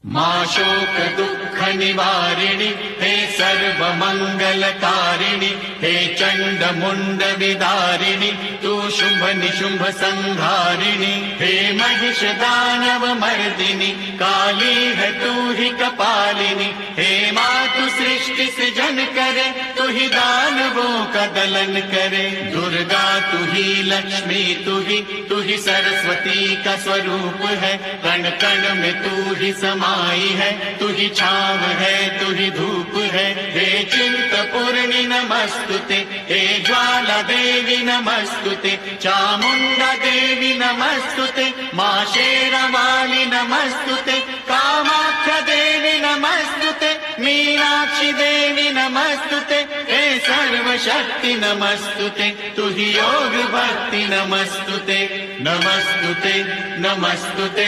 मां शोक दुःख निवारिणि हे सर्व मंगलकारिणि हे चंड मुंड विदारिणि तू शुंभ निशुंभ संहारिणि हे महिष दानव मर्दिनि काली है तू ही कपालिनी हे मातु सृष्टि सृजन करे तू ही दानवों का दलन करे दुर्गा तू ही लक्ष्मी तू ही सरस्वती का स्वरूप है कण कण में तू ही समाई है तू ही छाव है तू ही धूप है हे चिंतपूर्णि नमस्तुते हे ज्वाला देवी नमस्तुते चामुंडा देवी नमस्तुते मां शेरवाली नमस्तुते कामाख्या देवी नमस्तुते मीनाक्षी देवी नमस्तुते हे सर्वशक्ति नमस्तुते तू ही योग भक्ति नमस्तुते नमस्तुते नमस्तुते।